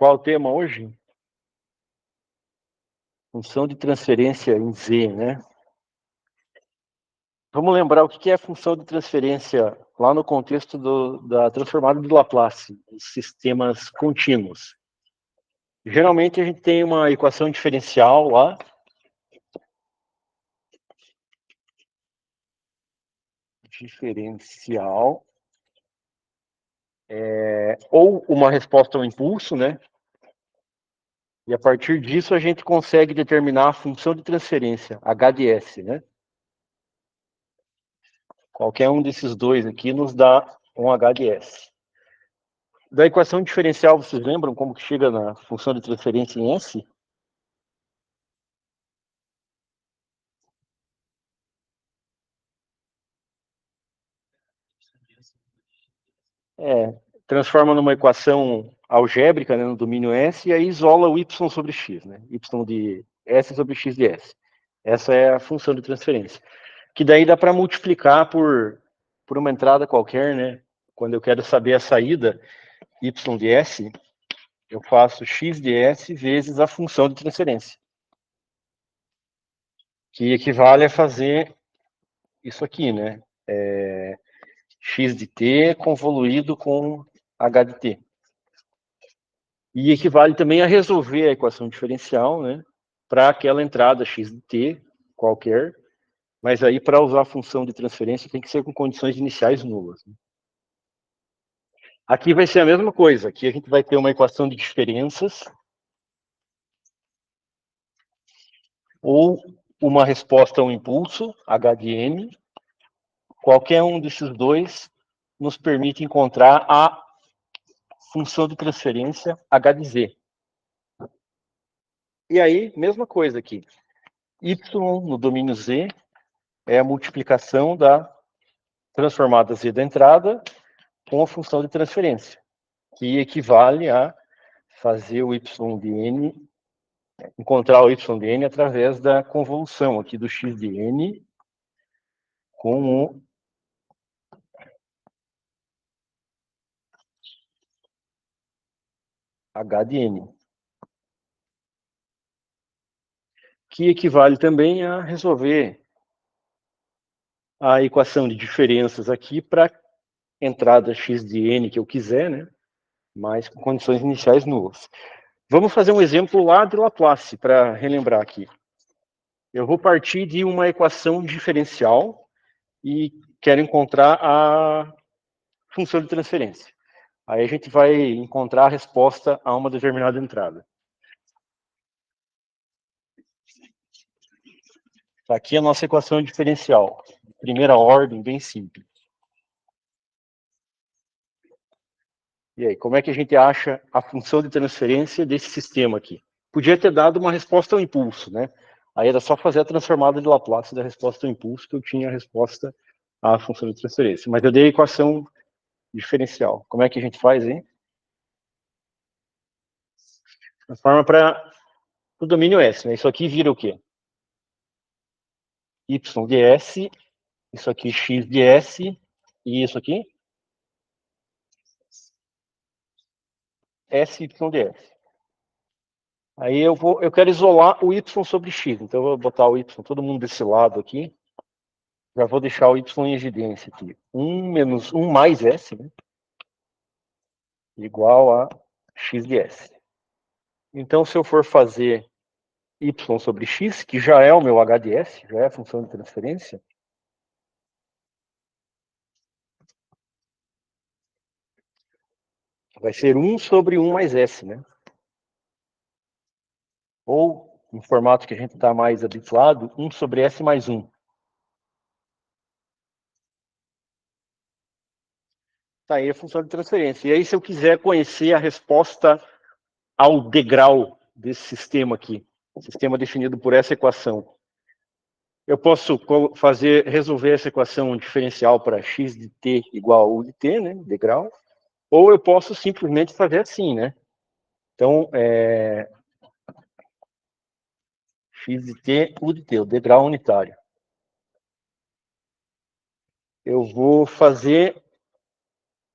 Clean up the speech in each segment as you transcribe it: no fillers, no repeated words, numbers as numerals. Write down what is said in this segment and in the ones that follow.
Qual o tema hoje? Função de transferência em Z, né? Vamos lembrar o que é a função de transferência lá no contexto da transformada de Laplace, os sistemas contínuos. Geralmente a gente tem uma equação diferencial lá. Diferencial. Ou uma resposta ao impulso, né? E a partir disso a gente consegue determinar a função de transferência, HDS, né? Qualquer um desses dois aqui nos dá um HDS. Da equação diferencial, vocês lembram como que chega na função de transferência em S? Transforma numa equação algébrica, né, no domínio S, e aí isola o y sobre x, né? Y de S sobre x de S. Essa é a função de transferência. Que daí dá para multiplicar por uma entrada qualquer, né? Quando eu quero saber a saída y de S, eu faço x de S vezes a função de transferência. Que equivale a fazer isso aqui, né? X de t convoluído com h de t. E equivale também a resolver a equação diferencial, né? Para aquela entrada x de t qualquer, mas aí para usar a função de transferência tem que ser com condições iniciais nulas. Né? Aqui vai ser a mesma coisa. Aqui a gente vai ter uma equação de diferenças ou uma resposta a um impulso, h de n. Qualquer um desses dois nos permite encontrar a função de transferência h de z. E aí, mesma coisa aqui. Y no domínio Z é a multiplicação da transformada Z da entrada com a função de transferência, que equivale a fazer o Y de N, encontrar o Y de N através da convolução aqui do X de N com o H de N. Que equivale também a resolver a equação de diferenças aqui para entrada X de N que eu quiser, né? Mas com condições iniciais nulas. Vamos fazer um exemplo lá de Laplace, para relembrar aqui. Eu vou partir de uma equação diferencial e quero encontrar a função de transferência. Aí a gente vai encontrar a resposta a uma determinada entrada. Aqui é a nossa equação diferencial. Primeira ordem, bem simples. E aí, como é que a gente acha a função de transferência desse sistema aqui? Podia ter dado uma resposta ao impulso, né? Aí era só fazer a transformada de Laplace da resposta ao impulso que eu tinha a resposta à função de transferência. Mas eu dei a equação diferencial. Como é que a gente faz, hein? Transforma para o domínio S, né? Isso aqui vira o quê? Y de S, isso aqui X de S, e isso aqui? SY de S. Aí eu quero isolar o Y sobre X, então eu vou botar o Y todo mundo desse lado aqui. Já vou deixar o Y em evidência aqui. 1 menos 1 mais S, né? Igual a X de S. Então, se eu for fazer Y sobre X, que já é o meu H de S, já é a função de transferência, vai ser 1 sobre 1 mais S, né? Ou, no formato que a gente está mais habituado, 1 sobre S mais 1. Tá aí a função de transferência. E aí, se eu quiser conhecer a resposta ao degrau desse sistema aqui, sistema definido por essa equação, eu posso resolver essa equação diferencial para x de t igual a u de t, né, degrau, ou eu posso simplesmente fazer assim, né? Então, x de t, u de t, o degrau unitário. Eu vou fazer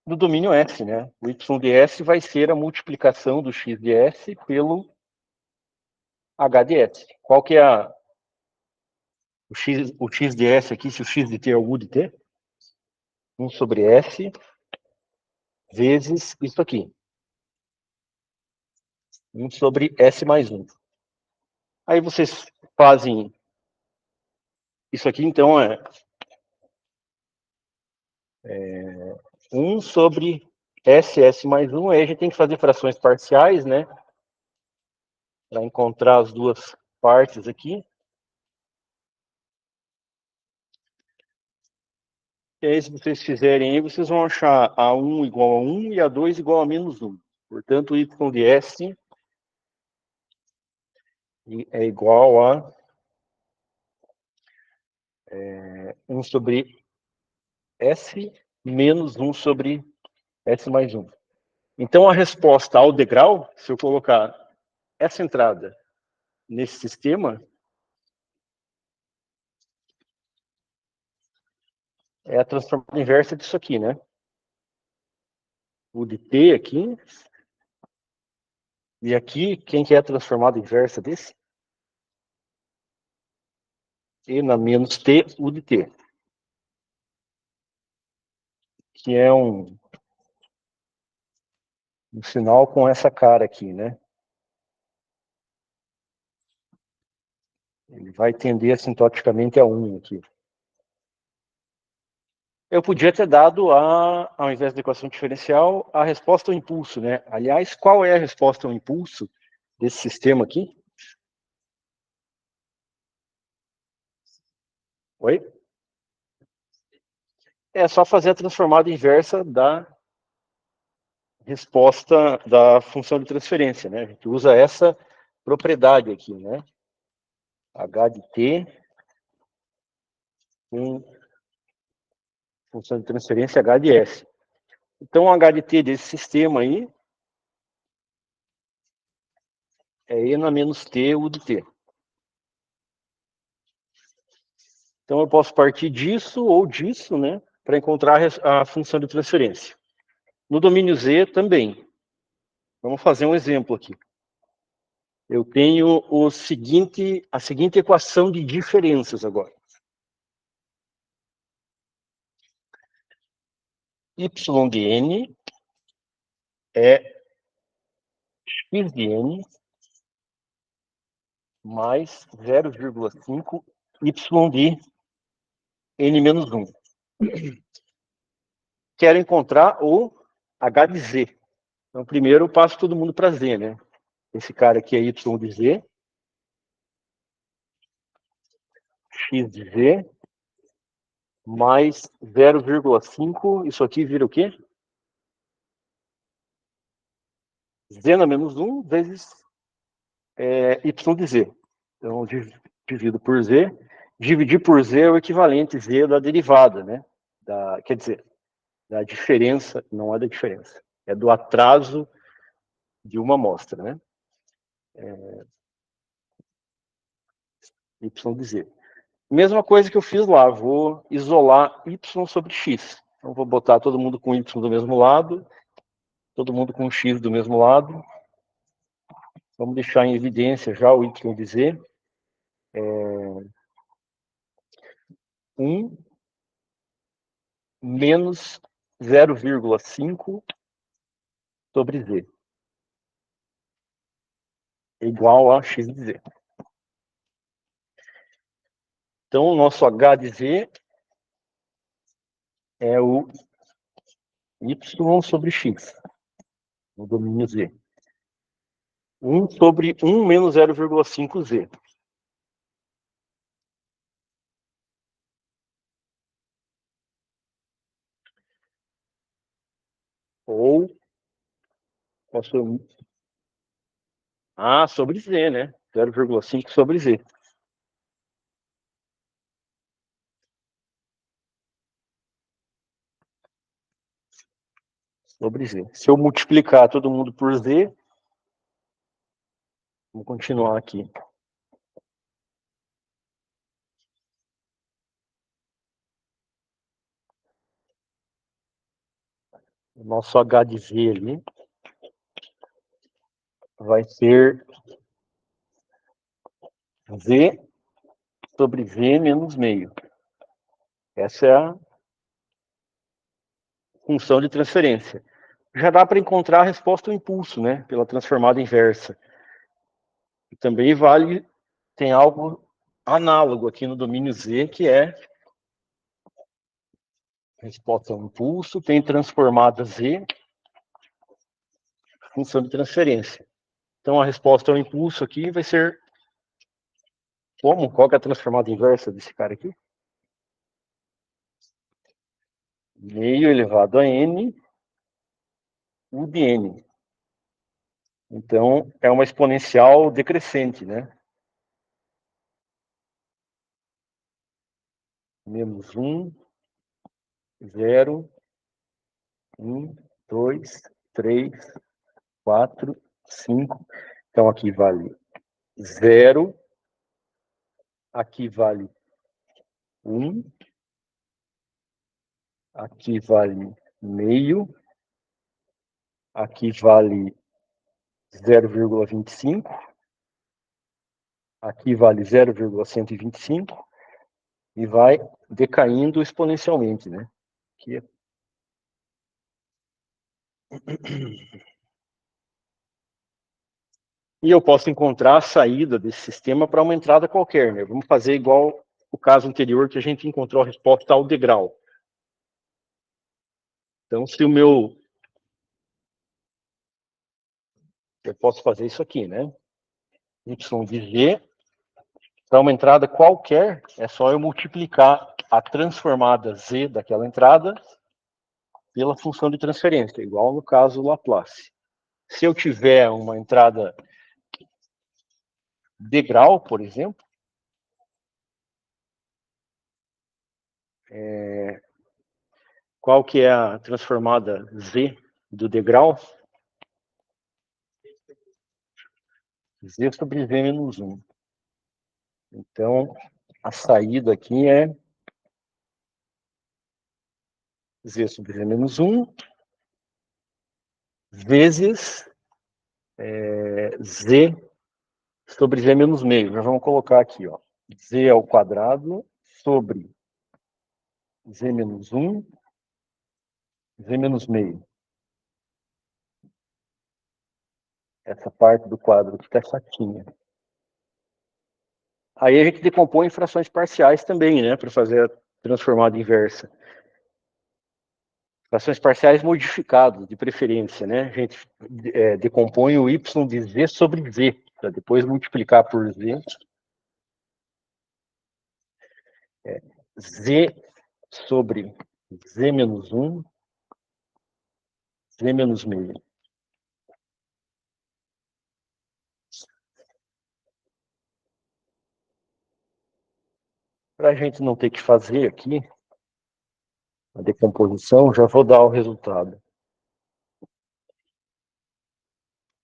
do domínio S, né? O y de S vai ser a multiplicação do x de S pelo h de S. Qual que é o x de S aqui, se o x de t é o u de t? 1 sobre S vezes isso aqui. 1 sobre S mais 1. Aí vocês fazem isso aqui, então, é 1 sobre SS mais 1. Aí a gente tem que fazer frações parciais, né? Para encontrar as duas partes aqui. E aí, se vocês fizerem aí, vocês vão achar A1 igual a 1 e A2 igual a menos 1. Portanto, o y de S é igual a 1 sobre S menos 1 sobre S mais 1. Então, a resposta ao degrau, se eu colocar essa entrada nesse sistema, é a transformada inversa disso aqui, né? O de t aqui. E aqui, quem que é a transformada inversa desse? E na menos t, u de t. Que é um sinal com essa cara aqui, né? Ele vai tender assintoticamente a 1 aqui. Eu podia ter dado, ao invés da equação diferencial, a resposta ao impulso, né? Aliás, qual é a resposta ao impulso desse sistema aqui? Oi? É só fazer a transformada inversa da resposta da função de transferência, né? A gente usa essa propriedade aqui, né? H de t com função de transferência H de S. Então, o H de t desse sistema aí é E na menos t, u de t. Então, eu posso partir disso ou disso, né? Para encontrar a função de transferência. No domínio Z também. Vamos fazer um exemplo aqui. Eu tenho a seguinte equação de diferenças agora. Y de n é x de n mais 0,5 y de n menos 1. Quero encontrar o h de z. Então, primeiro eu passo todo mundo para z, né? Esse cara aqui é y de z, x de z, mais 0,5, isso aqui vira o quê? Z na menos 1 vezes y de z. Então, divido por z. Dividir por z é o equivalente z da derivada, né? Quer dizer, da diferença, não é da diferença, é do atraso de uma amostra, né? Y de z. Mesma coisa que eu fiz lá, vou isolar y sobre x. Então, vou botar todo mundo com y do mesmo lado, todo mundo com x do mesmo lado. Vamos deixar em evidência já o y de z. 1 menos 0,5 sobre z. Igual a x de z. Então, o nosso h de z é o y sobre x, no domínio z. 1 sobre 1 menos 0,5z. Ou, posso... sobre z, né? 0,5 sobre z. Sobre z. Se eu multiplicar todo mundo por z, vamos continuar aqui. o nosso H de Z ali vai ser Z sobre Z menos meio. Essa é a função de transferência. Já dá para encontrar a resposta ao impulso, né, pela transformada inversa. E também vale, tem algo análogo aqui no domínio Z, que é resposta ao impulso, tem transformada Z, função de transferência. Então, a resposta ao impulso aqui vai ser como? Qual que é a transformada inversa desse cara aqui? Meio elevado a n, u de n. Então, é uma exponencial decrescente, né? Menos 1, 0, 1, 2, 3, 4, 5. Então, aqui vale 0, aqui vale 1, aqui vale meio, aqui vale 0,25, aqui vale 0,125 e vai decaindo exponencialmente, né? Aqui. E eu posso encontrar a saída desse sistema para uma entrada qualquer, né? Vamos fazer igual o caso anterior que a gente encontrou a resposta ao degrau. Então, se o meu... Eu posso fazer isso aqui, né? Y de G, para uma entrada qualquer, é só eu multiplicar a transformada Z daquela entrada pela função de transferência, igual no caso Laplace. Se eu tiver uma entrada degrau, por exemplo, qual que é a transformada Z do degrau? Z sobre Z menos 1. Então, a saída aqui é Z sobre Z menos 1 vezes Z sobre Z menos meio. Nós vamos colocar aqui, ó, Z ao quadrado sobre Z menos 1, Z menos meio. Essa parte do quadro fica chatinha. Aí a gente decompõe em frações parciais também, né, para fazer a transformada inversa. Frações parciais modificadas, de preferência, né? A gente decompõe o y de z sobre z, para depois multiplicar por z. Z sobre z menos 1, z menos meio. Para a gente não ter que fazer aqui a decomposição, já vou dar o resultado.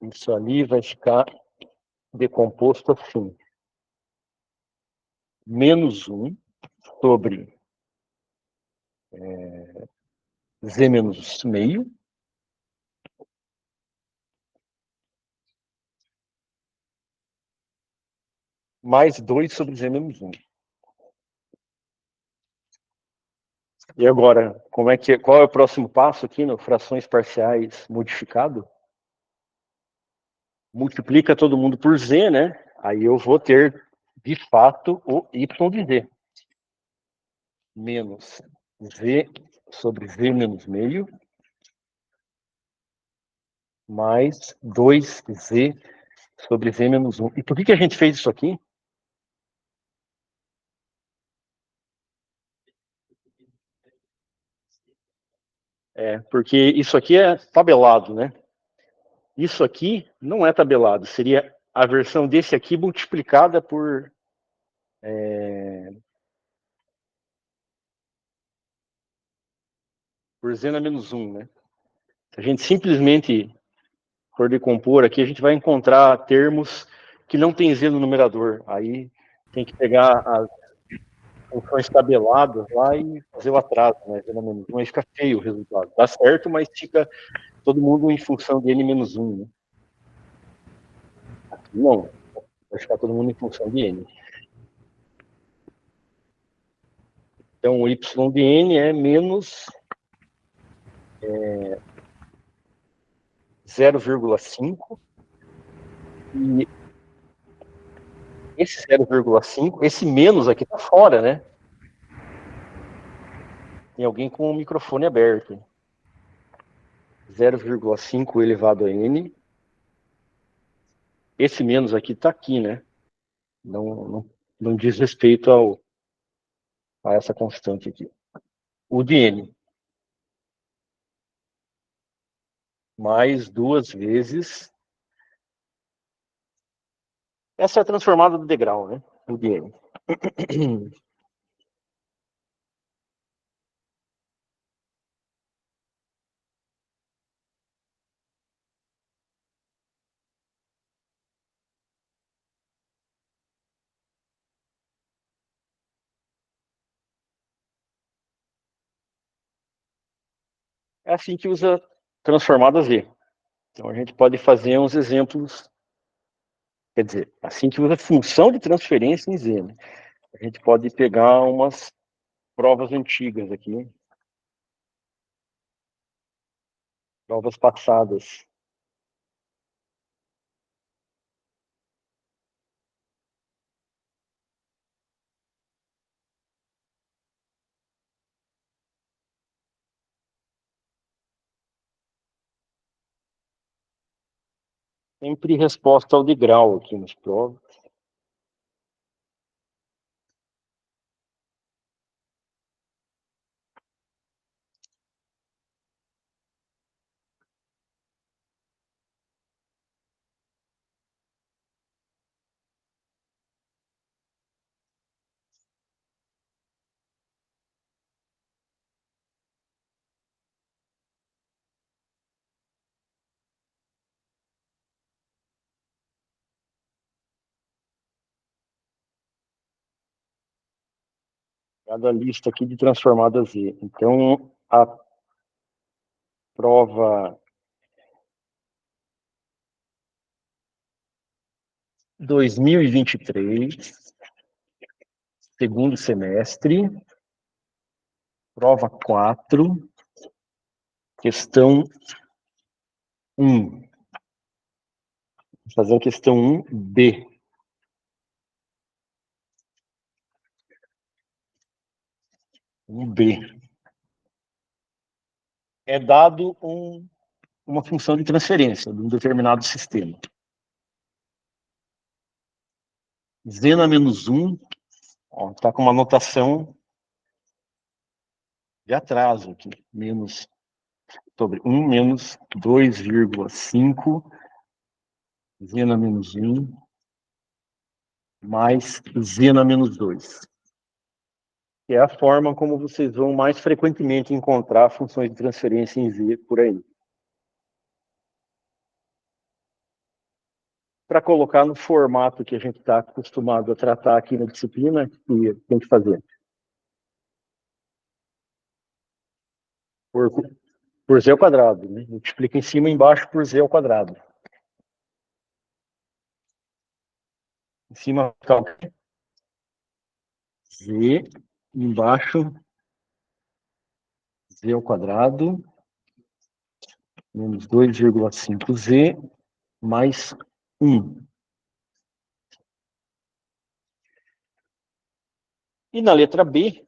Isso ali vai ficar decomposto assim. Menos 1 sobre z menos meio, mais 2 sobre z menos 1. E agora, qual é o próximo passo aqui no frações parciais modificado? Multiplica todo mundo por z, né? Aí eu vou ter, de fato, o y de z. Menos z sobre z menos meio, mais 2z sobre z menos 1. E por que a gente fez isso aqui? Porque isso aqui é tabelado, né? Isso aqui não é tabelado, seria a versão desse aqui multiplicada por z na menos 1, né? Se a gente simplesmente for decompor aqui, a gente vai encontrar termos que não tem z no numerador. Aí tem que pegar funções tabeladas lá e fazer o atraso, né? Mas fica feio o resultado. Dá certo, mas fica todo mundo em função de n-1, né? Aqui não, vai ficar todo mundo em função de n. Então, o y de n é menos 0,5 e esse 0,5, esse menos aqui está fora, né? Tem alguém com o microfone aberto. 0,5 elevado a n. Esse menos aqui está aqui, né? Não diz respeito a essa constante aqui. O de n. Mais 2 vezes. Essa é a transformada do degrau, né? O de n. É assim que usa transformada z. Então, a gente pode fazer uns exemplos. Quer dizer, assim que usa função de transferência em z, né? A gente pode pegar umas provas antigas aqui. Provas passadas. Sempre resposta ao degrau aqui nas provas. Cada lista aqui de transformada Z. Então, a prova 2023, segundo semestre, prova 4, questão 1. Vou fazer a questão 1B. 1B. É dado uma função de transferência de um determinado sistema. Z na menos 1, está com uma notação de atraso aqui. Menos sobre 1 menos 2,5 z na menos 1 mais z na menos 2. Que é a forma como vocês vão mais frequentemente encontrar funções de transferência em z por aí. Para colocar no formato que a gente está acostumado a tratar aqui na disciplina, que tem que fazer. Por z ao quadrado, né? Multiplica em cima e embaixo por z ao quadrado. Em cima, z, embaixo, z ao quadrado, menos 2,5z, mais 1. E na letra B,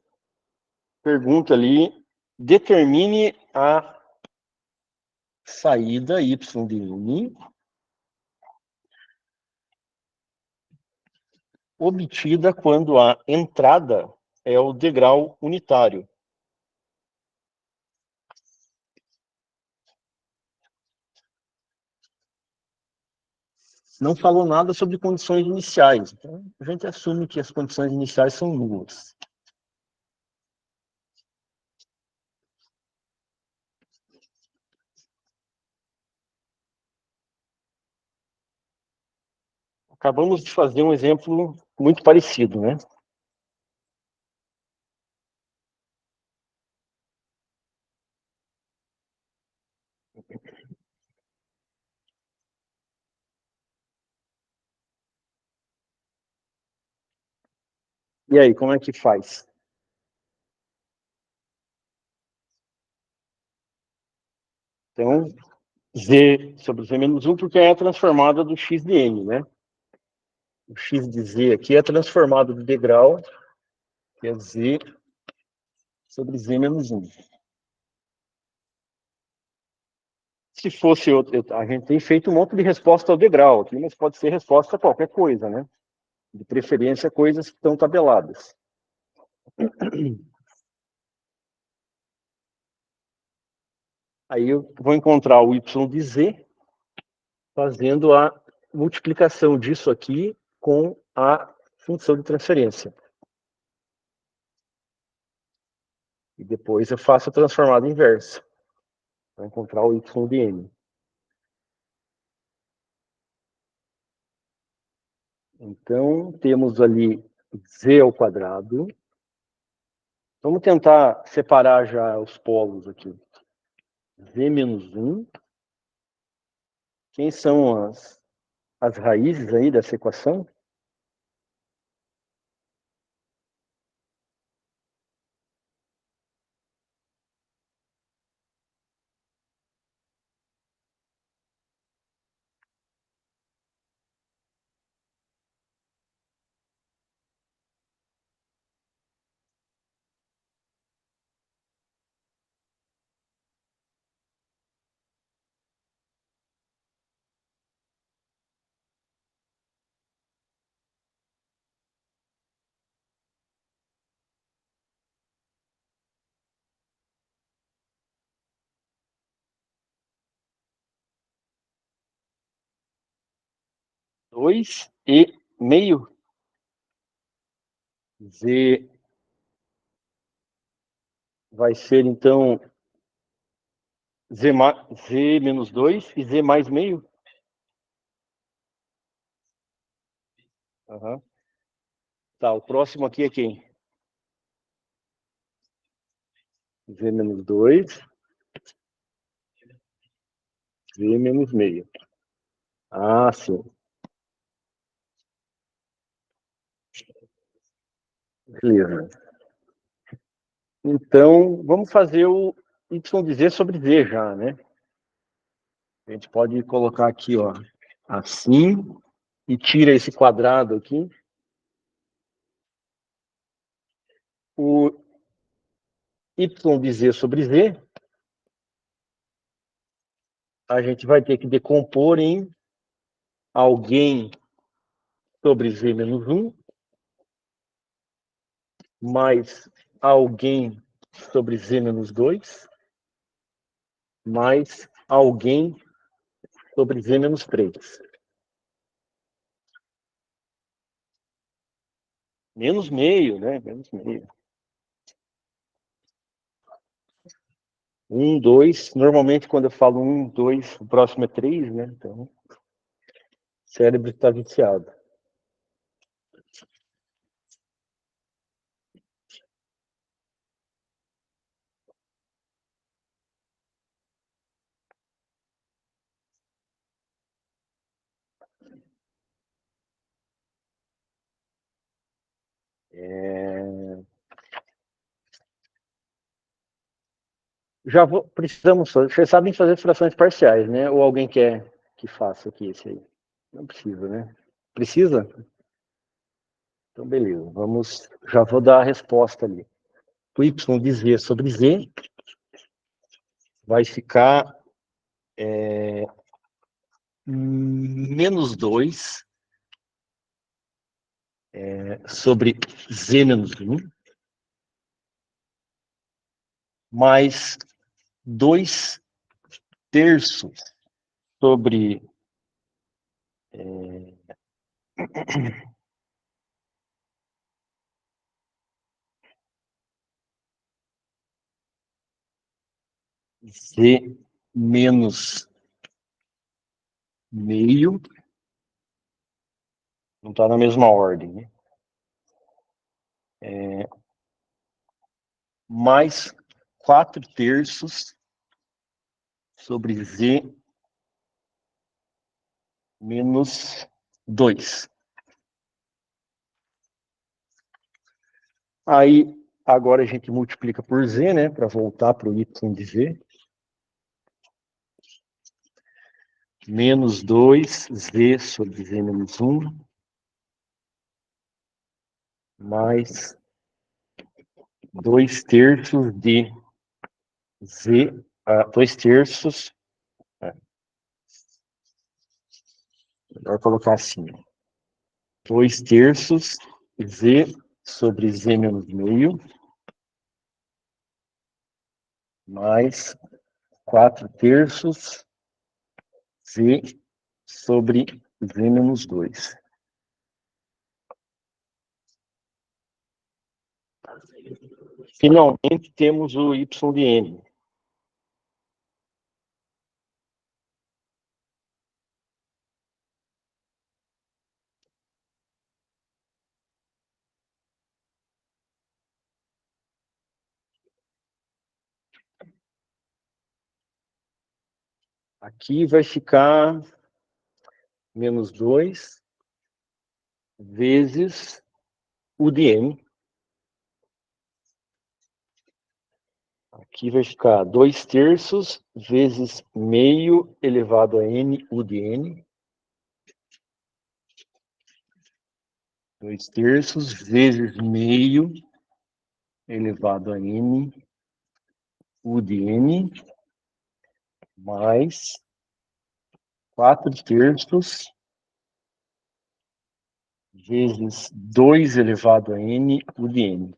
pergunta ali, determine a saída y de n obtida quando a entrada é o degrau unitário. Não falou nada sobre condições iniciais. Então, a gente assume que as condições iniciais são nulas. Acabamos de fazer um exemplo muito parecido, né? E aí, como é que faz? Então, z sobre z menos 1, porque é a transformada do x de n, né? O x de z aqui é a transformada do degrau, que é z sobre z menos 1. Se fosse outro, a gente tem feito um monte de resposta ao degrau aqui, mas pode ser resposta a qualquer coisa, né? De preferência, coisas que estão tabeladas. Aí eu vou encontrar o y de z fazendo a multiplicação disso aqui com a função de transferência. E depois eu faço a transformada inversa para encontrar o y de n. Então, temos ali z ao quadrado. Vamos tentar separar já os polos aqui. Z menos 1. Quem são as raízes aí dessa equação? Dois e meio. Z vai ser, então, z menos 2 e z mais meio. Uhum. Tá, o próximo aqui é quem? Z menos 2, z menos meio. Ah, sim. Beleza. Então, vamos fazer o y de z sobre z já, né? A gente pode colocar aqui, ó, assim, e tira esse quadrado aqui. O y de z sobre z, a gente vai ter que decompor em alguém sobre z menos 1, mais alguém sobre z menos 2, mais alguém sobre z menos 3. Menos meio, né? Menos meio. 1, 2. Normalmente, quando eu falo 1, 2, o próximo é 3, né? Então, o cérebro está viciado. Já vou, precisamos, vocês sabem fazer frações parciais, né? Ou alguém quer que faça aqui esse aí? Não precisa, né? Precisa? Então, beleza. Vamos, já vou dar a resposta ali. O y de z sobre z vai ficar menos 2 sobre z menos 1, mais 2 terços sobre z menos meio, não está na mesma ordem, né? Mais 4 terços sobre z menos 2. Aí, agora a gente multiplica por z, né, para voltar para o y de z. Menos 2z sobre z menos 1, mais 2 terços de z, 2 terços, melhor colocar assim, 2 terços z sobre z menos meio, mais 4 terços z sobre z menos 2. Finalmente temos o y de n. Aqui vai ficar menos 2 vezes o de n. Aqui vai ficar 2 terços vezes meio elevado a n, u de n. 2 terços vezes meio elevado a n, u de n, mais 4 terços vezes 2 elevado a n, u de n.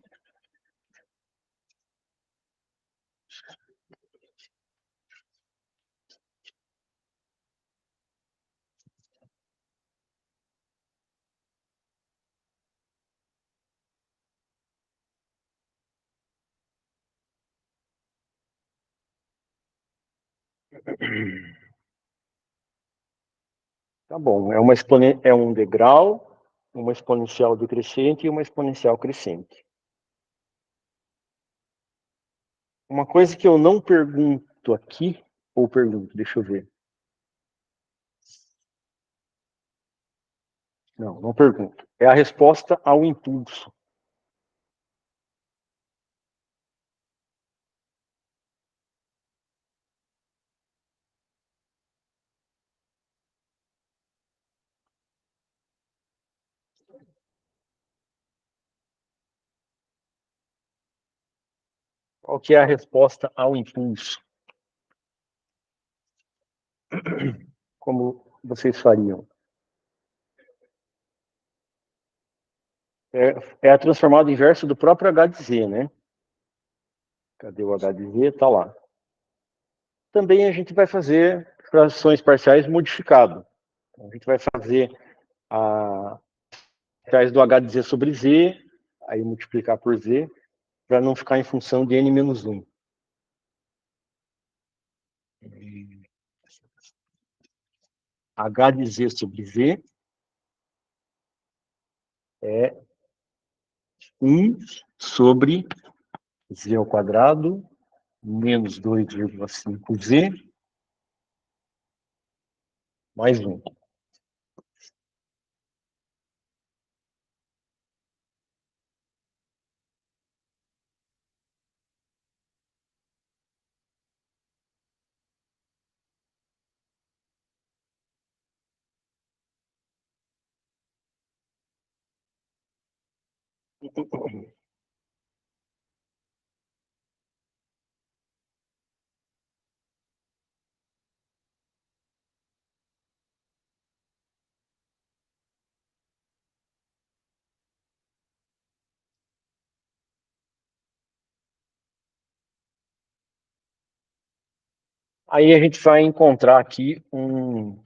Tá bom, é um degrau, uma exponencial decrescente e uma exponencial crescente. Uma coisa que eu não pergunto aqui, ou pergunto, deixa eu ver. Não pergunto. É a resposta ao impulso. Qual que é a resposta ao impulso? Como vocês fariam? É a transformada inversa do próprio H de Z, né? Cadê o H de Z? Está lá. Também a gente vai fazer frações parciais modificado. Então, a gente vai fazer a parciais do H de Z sobre Z, aí multiplicar por Z, para não ficar em função de n menos 1. H de Z sobre Z é 1 sobre Z ao quadrado menos 2,5Z mais 1. Aí a gente vai encontrar aqui um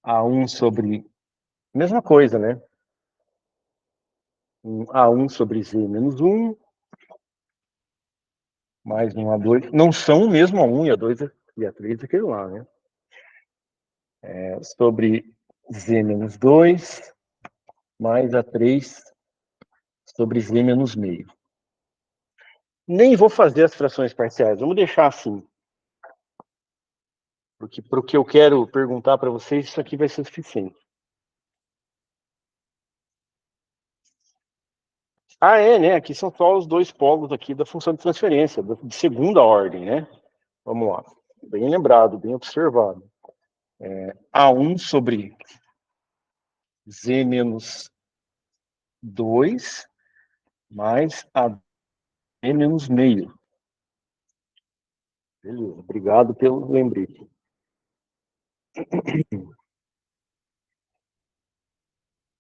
A1 sobre... Mesma coisa, né? Um A1 sobre Z menos 1, mais um A2. Não são o mesmo A1 e A2 e A3 aquele lá, né? Sobre Z menos 2, mais A3 sobre Z menos meio. Nem vou fazer as frações parciais, vamos deixar assim. Porque para o que eu quero perguntar para vocês, isso aqui vai ser suficiente. Ah, né? Aqui são só os dois polos aqui da função de transferência, de segunda ordem, né? Vamos lá. Bem lembrado, bem observado. A1 sobre Z menos 2 mais A menos meio. Beleza, obrigado pelo lembrete.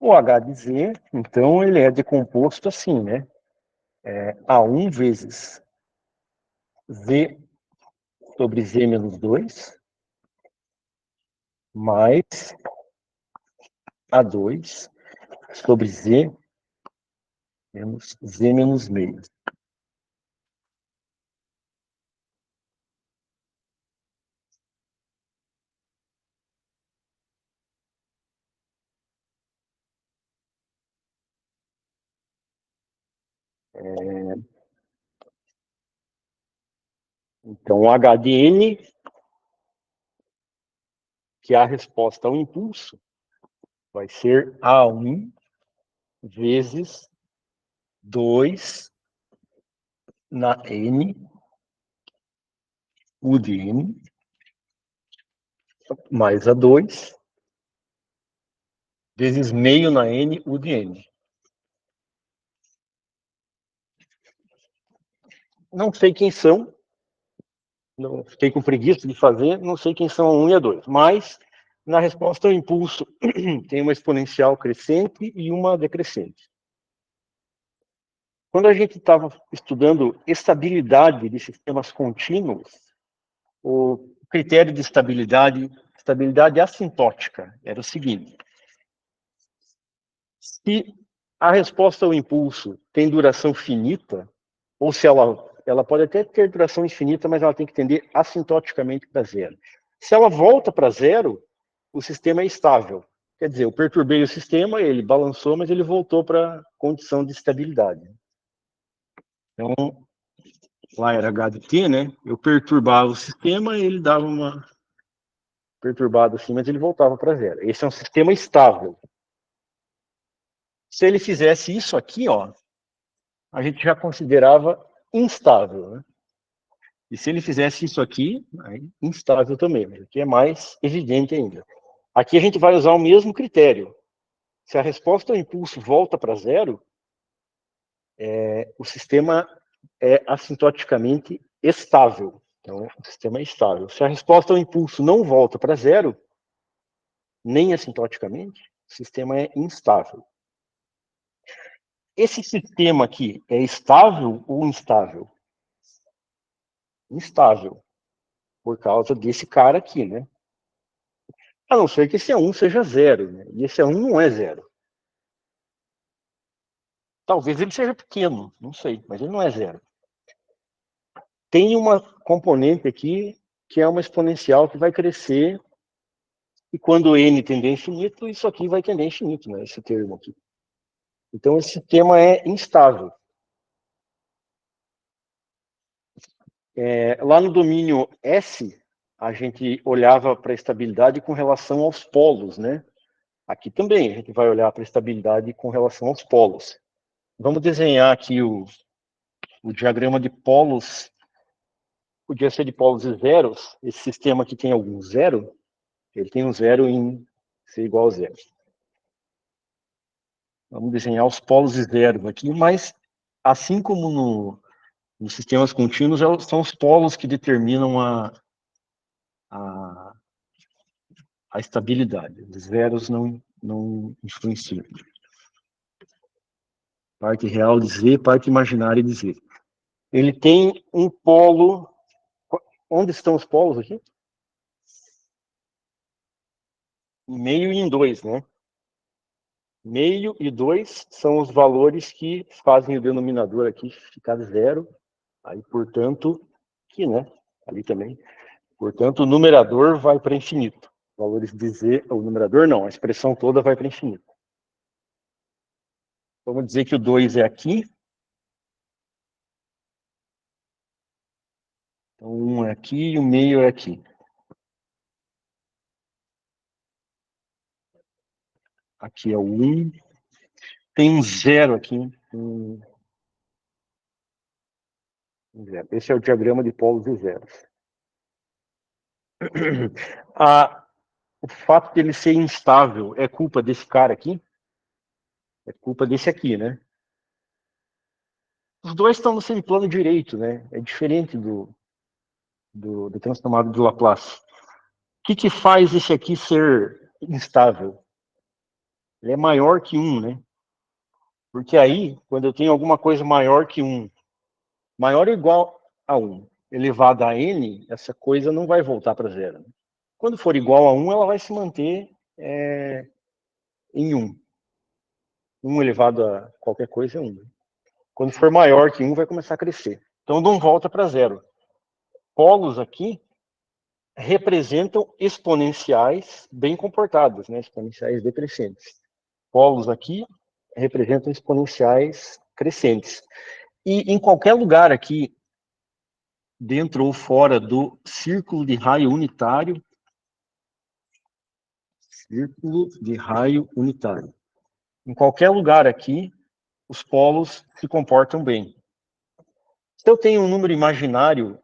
O H de Z, então, ele é decomposto assim, né? A1 vezes Z sobre Z menos 2 mais A2 sobre Z menos meio. Então, o H de N, que é a resposta ao impulso, vai ser A1 vezes 2 na N, U de N, mais A2, vezes meio na N, U de N. Não sei quem são, não, fiquei com preguiça de fazer, não sei quem são a 1 e a 2, mas na resposta ao impulso tem uma exponencial crescente e uma decrescente. Quando a gente estava estudando estabilidade de sistemas contínuos, o critério de estabilidade assintótica, era o seguinte: se a resposta ao impulso tem duração finita, ou se ela pode até ter duração infinita, mas ela tem que tender assintoticamente para zero. Se ela volta para zero, o sistema é estável. Quer dizer, eu perturbei o sistema, ele balançou, mas ele voltou para a condição de estabilidade. Então, lá era H de T, né? Eu perturbava o sistema e ele dava uma perturbada assim, mas ele voltava para zero. Esse é um sistema estável. Se ele fizesse isso aqui, ó, a gente já considerava instável, né? E se ele fizesse isso aqui, aí, instável também, mas aqui é mais evidente ainda. Aqui a gente vai usar o mesmo critério. Se a resposta ao impulso volta para zero, o sistema é assintoticamente estável. Então, o sistema é estável. Se a resposta ao impulso não volta para zero, nem assintoticamente, o sistema é instável. Esse sistema aqui é estável ou instável? Instável, por causa desse cara aqui, né? A não ser que esse A1 seja zero, né? E esse A1 não é zero. Talvez ele seja pequeno, não sei, mas ele não é zero. Tem uma componente aqui que é uma exponencial que vai crescer, e quando n tender a infinito, isso aqui vai tender a infinito, né? Esse termo aqui. Então, esse sistema é instável. Lá no domínio S, a gente olhava para a estabilidade com relação aos polos, né? Aqui também a gente vai olhar para a estabilidade com relação aos polos. Vamos desenhar aqui o diagrama de polos. Podia ser de polos e zeros. Esse sistema aqui tem algum zero. Ele tem um zero em ser igual a zero. Vamos desenhar os polos e zeros aqui, mas assim como nos sistemas contínuos, são os polos que determinam a, a estabilidade. Os zeros não influenciam. Parte real de Z, parte imaginária de Z. Ele tem um polo. Onde estão os polos aqui? Em meio e em 2, né? Meio e 2 são os valores que fazem o denominador aqui ficar zero. Aí, portanto, aqui, né? Ali também. Portanto, o numerador vai para infinito. Valores de Z, o numerador não, a expressão toda vai para infinito. Vamos dizer que o 2 é aqui. Então, 1 é aqui e o meio é aqui. Aqui é o 1. Tem um zero aqui. Esse é o diagrama de polos e zeros. O fato de ele ser instável é culpa desse cara aqui? É culpa desse aqui, né? Os dois estão no semiplano direito, né? É diferente do transformado de Laplace. O que faz esse aqui ser instável? Ele é maior que 1, né? Porque aí, quando eu tenho alguma coisa maior que 1, maior ou igual a 1, elevado a n, essa coisa não vai voltar para zero. Quando for igual a 1, ela vai se manter em 1. 1 elevado a qualquer coisa é 1. Quando for maior que 1, vai começar a crescer. Então não volta para zero. Polos aqui representam exponenciais bem comportadas, né? Exponenciais decrescentes. Polos aqui representam exponenciais crescentes. E em qualquer lugar aqui, dentro ou fora do círculo de raio unitário, em qualquer lugar aqui, os polos se comportam bem. Se eu tenho um número imaginário,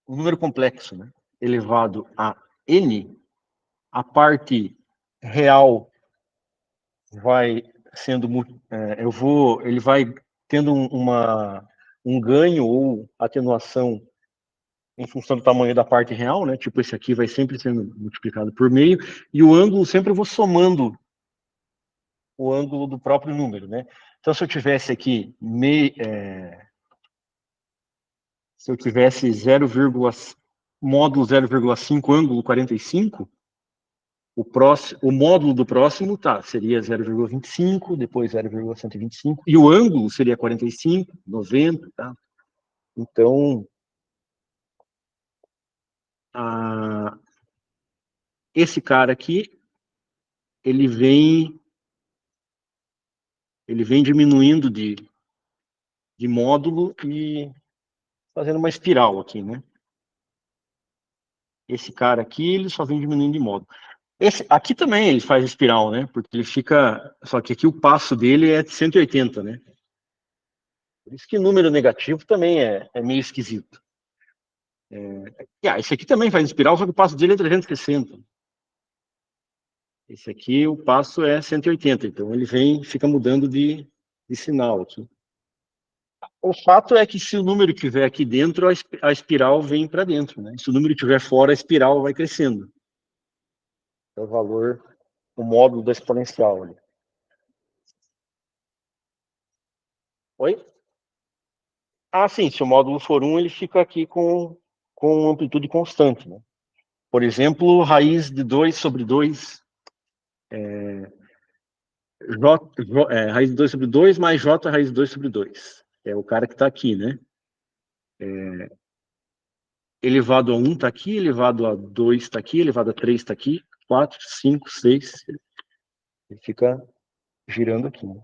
um número complexo, né, elevado a n, a parte real vai sendo, ele vai tendo um ganho ou atenuação em função do tamanho da parte real, né? Tipo, esse aqui vai sempre sendo multiplicado por meio, e o ângulo sempre eu vou somando o ângulo do próprio número, né? Então, se eu tivesse aqui se eu tivesse módulo 0,5 ângulo 45, o módulo do próximo seria 0,25, depois 0,125, e o ângulo seria 45, 90, tá? Então, esse cara aqui, ele vem diminuindo de módulo e fazendo uma espiral aqui, né? Esse cara aqui, ele só vem diminuindo de módulo. Esse aqui também ele faz espiral, né? Porque ele fica... Só que aqui o passo dele é de 180, né? Por isso que número negativo também é meio esquisito. Esse aqui também faz espiral, só que o passo dele é 360. Esse aqui, o passo é 180, então ele fica mudando de sinal aqui. O fato é que se o número estiver aqui dentro, a espiral vem para dentro, né? Se o número estiver fora, a espiral vai crescendo. É o valor, o módulo da exponencial ali. Oi? Sim, se o módulo for 1, ele fica aqui com amplitude constante, né? Por exemplo, raiz de 2 sobre 2, raiz de 2 sobre 2 mais j raiz de 2 sobre 2. É o cara que está aqui, né? Elevado a 1 está aqui, elevado a 2 está aqui, elevado a 3 está aqui, 4, 5, 6. Ele fica girando aqui, né?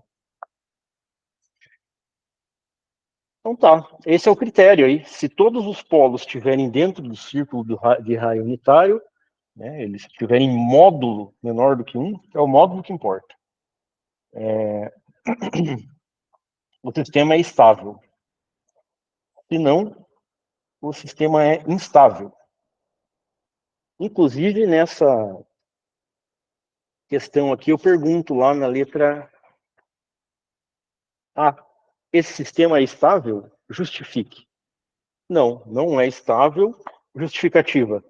Então tá, esse é o critério aí. Se todos os polos estiverem dentro do círculo de raio unitário, né, eles estiverem em módulo menor do que 1, é o módulo que importa. O sistema é estável. Se não, o sistema é instável. Inclusive, nessa questão aqui, eu pergunto lá na letra A, esse sistema é estável? Justifique. Não, não é estável. Justificativa.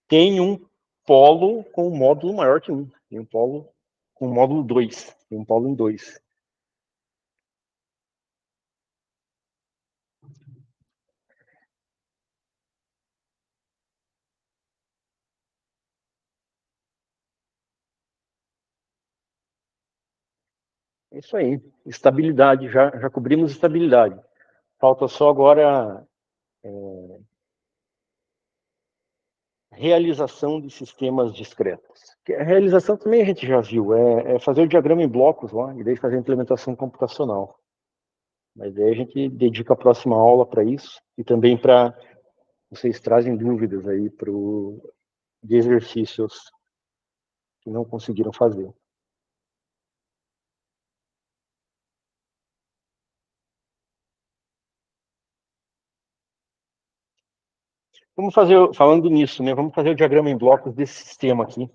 Tem um polo com um módulo maior que 1. Tem um polo com módulo 2. Tem um polo em 2. É isso aí. Estabilidade. Já cobrimos estabilidade. Falta só agora realização de sistemas discretos. A realização também a gente já viu. É fazer o diagrama em blocos lá e daí fazer a implementação computacional. Mas aí a gente dedica a próxima aula para isso e também para vocês trazem dúvidas aí de exercícios que não conseguiram fazer. Vamos fazer, falando nisso, né? Vamos fazer o diagrama em blocos desse sistema aqui.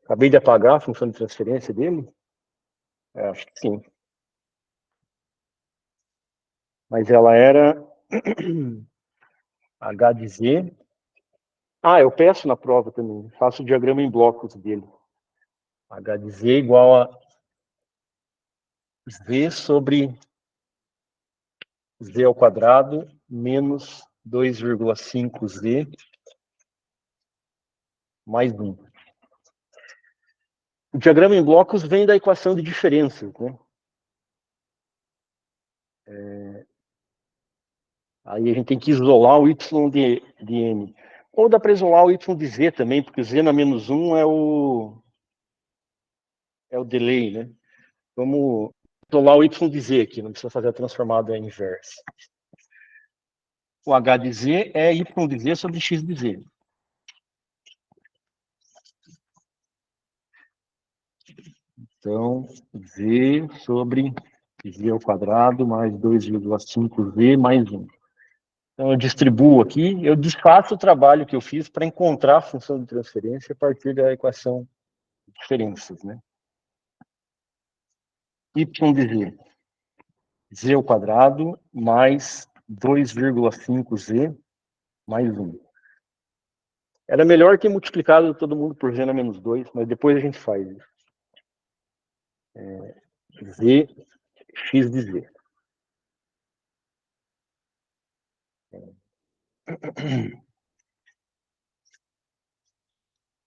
Acabei de apagar a função de transferência dele. Acho que sim. Mas ela era H de Z. Ah, eu peço na prova também. Faço o diagrama em blocos dele. H de Z igual a Z sobre Z ao quadrado menos 2,5Z mais 1. O diagrama em blocos vem da equação de diferenças, né? Aí a gente tem que isolar o y de n. Ou dá para isolar o y de z também, porque z na menos 1 é o delay, né? Vamos isolar o y de z aqui, não precisa fazer a transformada inversa. O h de z é y de z sobre x de z. Então, z sobre z ao quadrado mais 2,5z mais 1. Então, eu distribuo aqui, eu desfaço o trabalho que eu fiz para encontrar a função de transferência a partir da equação de diferenças, né? Y de z, z ao quadrado mais 2,5z mais 1. Era melhor ter multiplicado todo mundo por z na menos 2, mas depois a gente faz isso. Z, x de z.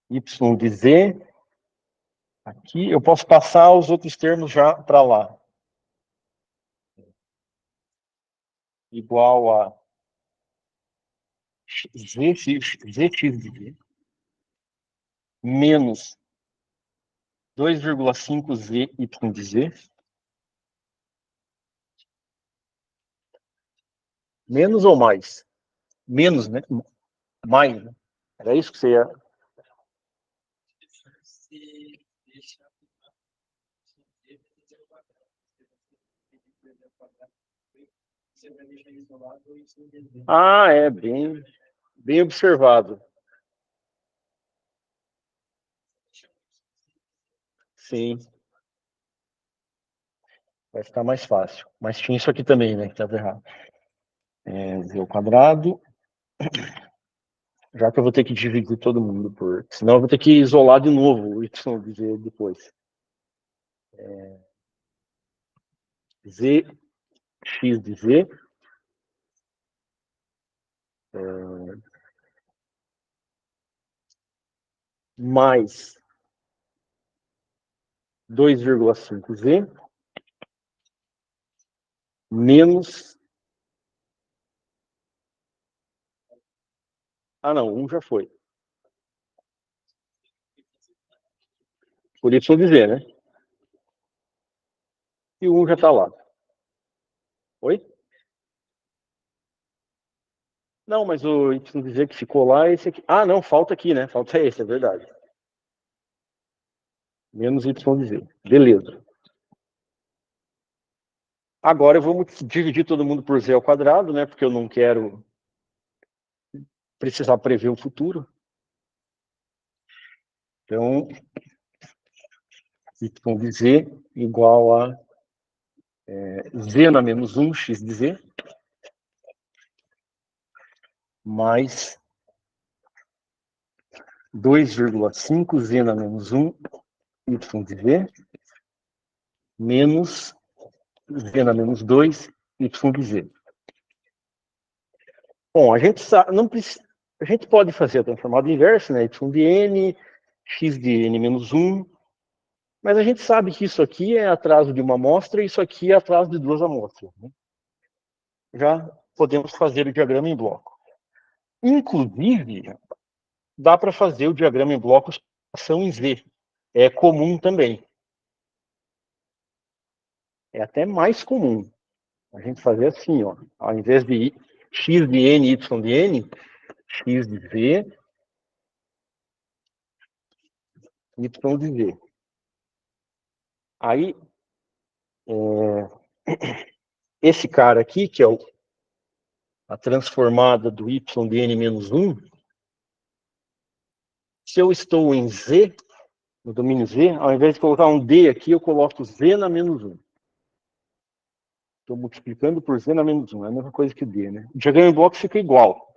Y de z. Aqui eu posso passar os outros termos já para lá. Igual a zx de z menos 2,5z y de z. Menos ou mais? Menos, né? Mais, né? Era isso que você ia... Ah, é, bem observado. Sim. Vai ficar mais fácil. Mas tinha isso aqui também, né? Que estava errado. Z ao quadrado. Já que eu vou ter que dividir todo mundo por... Senão eu vou ter que isolar de novo o y de z depois. Z, x de z. Mais 2,5z. Menos... Ah, não. 1 já foi. Por y de z, né? E o 1 já está lá. Oi? Não, mas o y de z que ficou lá é esse aqui. Ah, não, falta aqui, né? Falta esse, é verdade. Menos y de z. Beleza. Agora eu vou dividir todo mundo por z ao quadrado, né? Porque eu não quero precisar prever o futuro. Então, y de z igual a z na menos 1, x de z, mais 2,5z na menos 1, y de z, menos z na menos 2, y de z. Bom, a gente sabe, não precisa, a gente pode fazer a transformada inversa, né? Y de n, x de n menos 1, mas a gente sabe que isso aqui é atraso de uma amostra e isso aqui é atraso de duas amostras, né? Já podemos fazer o diagrama em bloco. Inclusive, dá para fazer o diagrama em blocos ação em Z. É comum também. É até mais comum a gente fazer assim, ó. Ao invés de x de n, y de n, x de z, y de z. Aí, esse cara aqui, que é a transformada do y de n-1, se eu estou em Z, no domínio Z, ao invés de colocar um D aqui, eu coloco Z na menos 1. Estou multiplicando por Z na menos 1, é a mesma coisa que o D, né? O diagrama em blocos fica igual,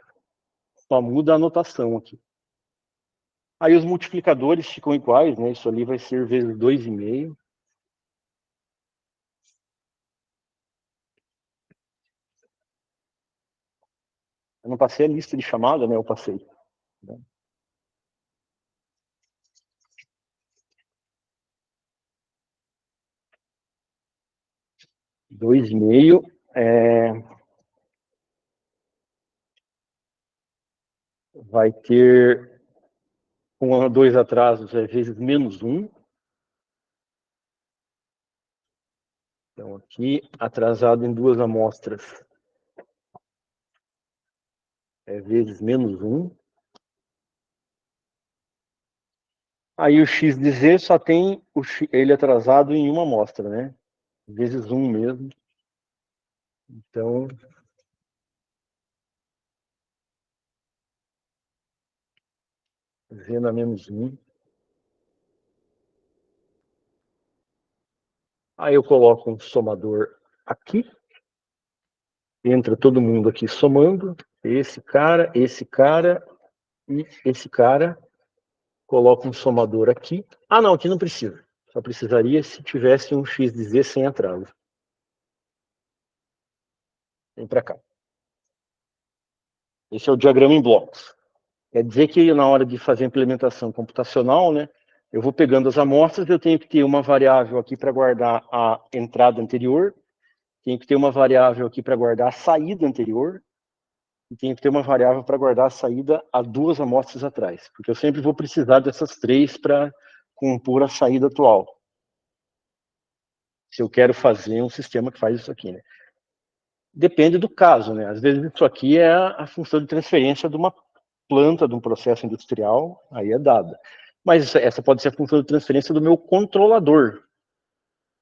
só muda a anotação aqui. Aí os multiplicadores ficam iguais, né? Isso ali vai ser vezes 2,5. Eu não passei a lista de chamada, né? Eu passei. 2,5 vai ter, com 2 atrasos, vezes menos 1. Então, aqui, atrasado em 2 amostras, vezes menos 1. Aí o x de z só tem ele atrasado em uma amostra, né? Vezes 1 mesmo. Então, z na menos 1. Aí eu coloco um somador aqui. Entra todo mundo aqui somando. Esse cara e esse cara. Coloco um somador aqui. Ah, não, aqui não precisa. Só precisaria se tivesse um x de z sem atraso. Vem para cá. Esse é o diagrama em blocos. Quer dizer que na hora de fazer a implementação computacional, né, eu vou pegando as amostras, eu tenho que ter uma variável aqui para guardar a entrada anterior, tenho que ter uma variável aqui para guardar a saída anterior, e tenho que ter uma variável para guardar a saída a 2 amostras atrás, porque eu sempre vou precisar dessas 3 para compor a saída atual. Se eu quero fazer um sistema que faz isso aqui, né? Depende do caso, né? Às vezes isso aqui é a função de transferência de uma planta, de um processo industrial, aí é dada. Mas essa pode ser a função de transferência do meu controlador.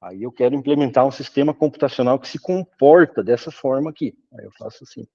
Aí eu quero implementar um sistema computacional que se comporta dessa forma aqui. Aí eu faço assim.